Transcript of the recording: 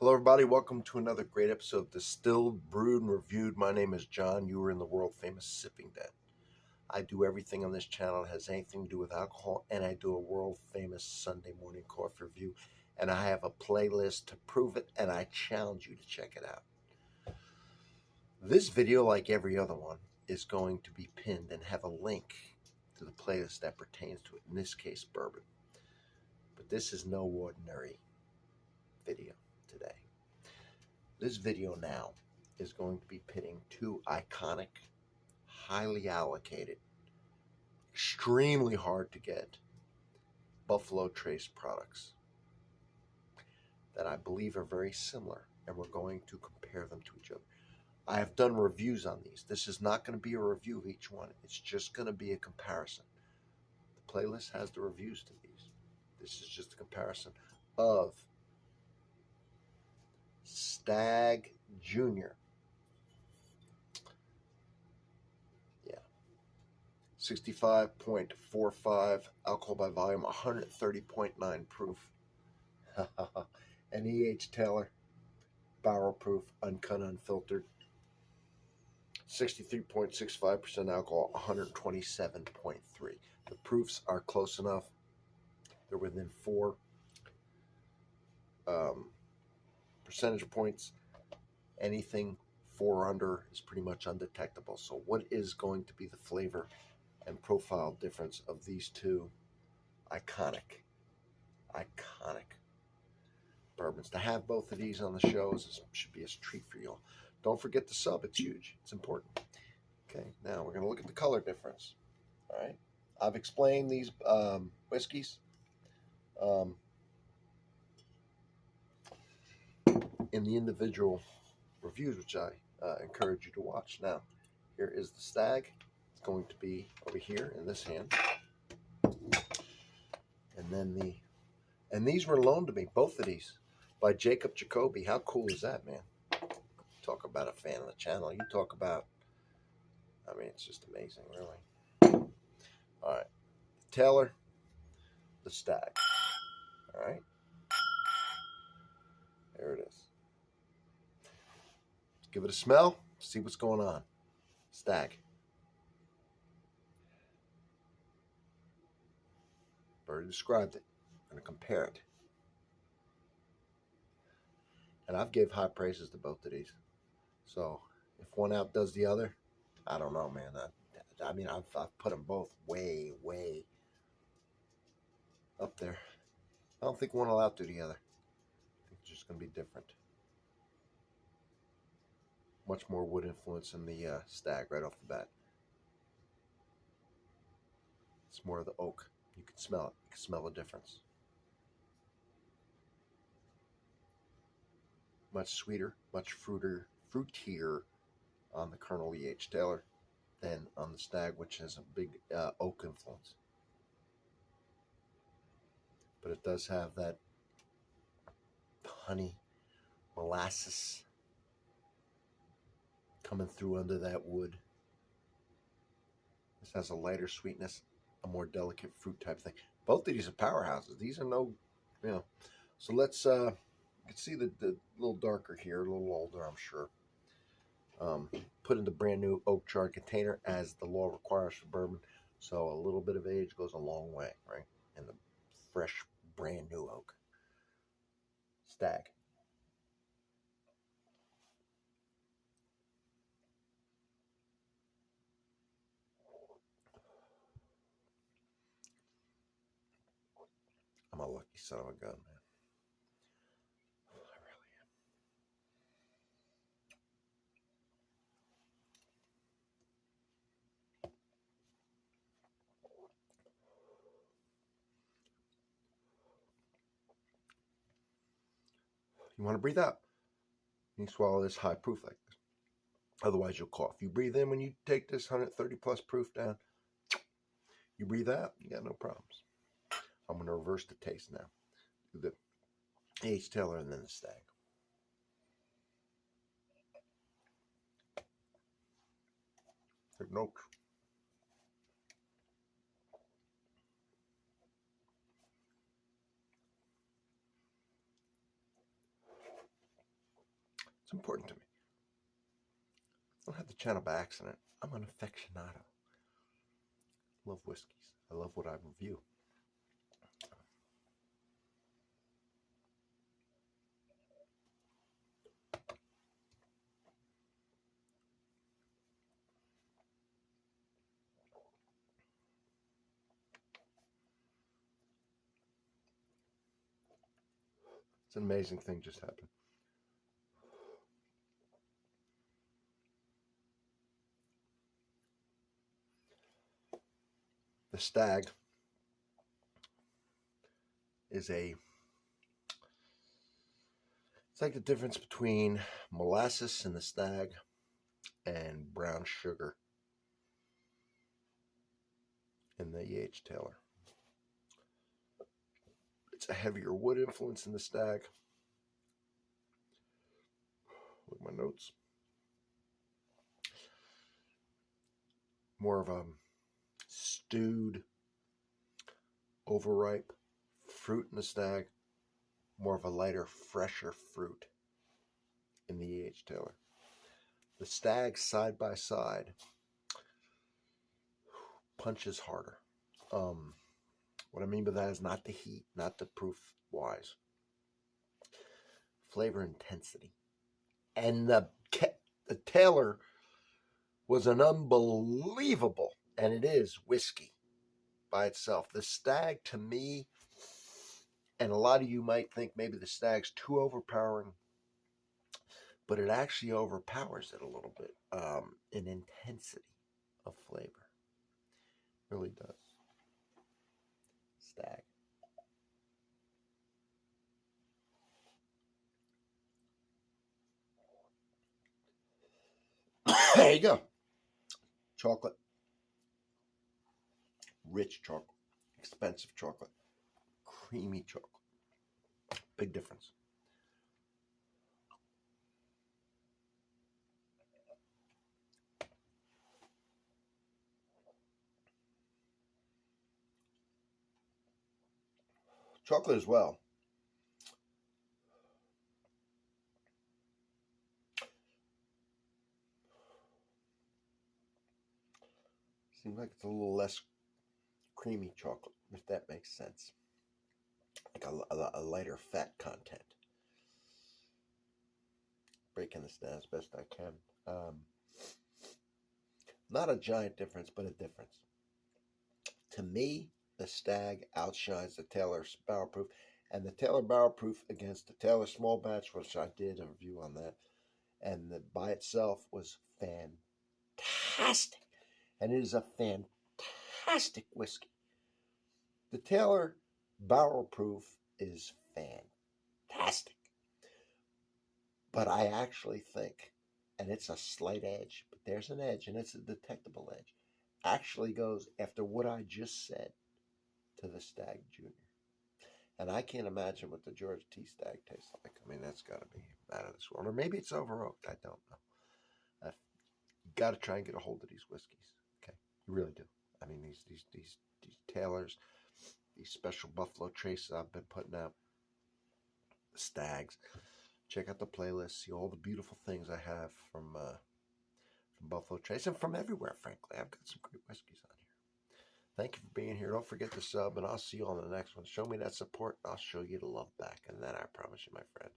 Hello, everybody. Welcome to another great episode of Distilled, Brewed, and Reviewed. My name is John. You are in the world famous sipping den. I do everything on this channel that has anything to do with alcohol, and I do a world famous Sunday morning coffee review. And I have a playlist to prove it, and I challenge you to check it out. This video, like every other one, is going to be pinned and have a link to the playlist that pertains to it, in this case, bourbon. But this is no ordinary video today. This video now is going to be pitting two iconic, highly allocated, extremely hard to get Buffalo Trace products that I believe are very similar, and we're going to compare them to each other. I have done reviews on these. This is not going to be a review of each one. It's just going to be a comparison. The playlist has the reviews to these. This is just a comparison of Stagg Jr. 65.45 alcohol by volume, 130.9 proof. And E.H. Taylor, barrel proof, uncut, unfiltered. 63.65% alcohol, 127.3. The proofs are close enough. They're within 4 percentage points. Anything 4 or under is pretty much undetectable. So what is going to be the flavor and profile difference of these two iconic bourbons? To have both of these on the shows should be a treat for you all. Don't forget to sub. It's huge. It's important. Okay, now we're going to look at the color difference. All right, I've explained these whiskeys in the individual reviews, which I encourage you to watch. Now, here is the Stagg. It's going to be over here in this hand, and then these were loaned to me, both of these, by Jacob Jacoby. How cool is that, man? Talk about a fan of the channel. You talk about, I mean, it's just amazing, really. All right, Taylor, the Stagg. All right, there it is. Let's give it a smell, see what's going on. Stagg. Already described it. I'm going to compare it. And I've gave high praises to both of these. So if one outdoes the other, I don't know, man. I mean, I've put them both way up there. I don't think one will outdo the other. I think it's just going to be different. Much more wood influence in the Stagg right off the bat. It's more of the oak. You can smell it. You can smell the difference. Much sweeter, much fruitier on the Colonel E.H. Taylor than on the Stagg, which has a big oak influence. But it does have that honey, molasses coming through under that wood. This has a lighter sweetness, a more delicate fruit type thing. Both of these are powerhouses. These are no, you know. So let's, you can see the little darker here, a little older, I'm sure. Put in the brand new oak charred container as the law requires for bourbon. So a little bit of age goes a long way, right? And the fresh, brand new oak. Stagg. I'm a lucky son of a gun, man. I really am. You want to breathe out. You swallow this high proof like this. Otherwise, you'll cough. You breathe in when you take this 130 plus proof down. You breathe out, you got no problems. I'm going to reverse the taste now. Do the H. Taylor and then the Stagg. Take notes. important to me. I don't have the channel by accident. I'm an aficionado. I love whiskeys. I love what I review. It's an amazing thing just happened. The Stagg is it's like the difference between molasses in the Stagg and brown sugar in the E.H. Taylor. It's a heavier wood influence in the Stagg. Look at my notes. More of a stewed, overripe fruit in the Stagg. More of a lighter, fresher fruit in the E.H. Taylor. The Stagg side by side punches harder. What I mean by that is not the heat, not the proof wise. Flavor intensity. And the Taylor was an unbelievable, and it is, whiskey by itself. The Stagg, to me, and a lot of you might think maybe the Stagg's too overpowering, but it actually overpowers it a little bit in intensity of flavor. Really does. Stagg. There you go. Chocolate. Rich chocolate. Expensive chocolate. Creamy chocolate. Big difference. Chocolate as well. Seems like it's a little less creamy chocolate, if that makes sense. Like a lighter fat content. Breaking this down as best I can. Not a giant difference, but a difference. To me, the Stagg outshines the Taylor Barrel Proof, and the Taylor Barrel Proof against the Taylor Small Batch, which I did a review on that, and by itself was fantastic. And it is a fantastic whiskey. The Taylor Barrel Proof is fantastic. But I actually think, and it's a slight edge, but there's an edge, and it's a detectable edge, actually goes, after what I just said, to the Stagg Junior. And I can't imagine what the George T. Stagg tastes like. I mean, that's got to be out of this world. Or maybe it's over oaked. I don't know. You got to try and get a hold of these whiskeys. Okay, you really do. I mean, these Taylors, these special Buffalo Traces I've been putting out, the Staggs. Check out the playlist. See all the beautiful things I have from Buffalo Trace and from everywhere. Frankly, I've got some great whiskeys on here. Thank you for being here. Don't forget to sub, and I'll see you on the next one. Show me that support, and I'll show you the love back. And then I promise you, my friends,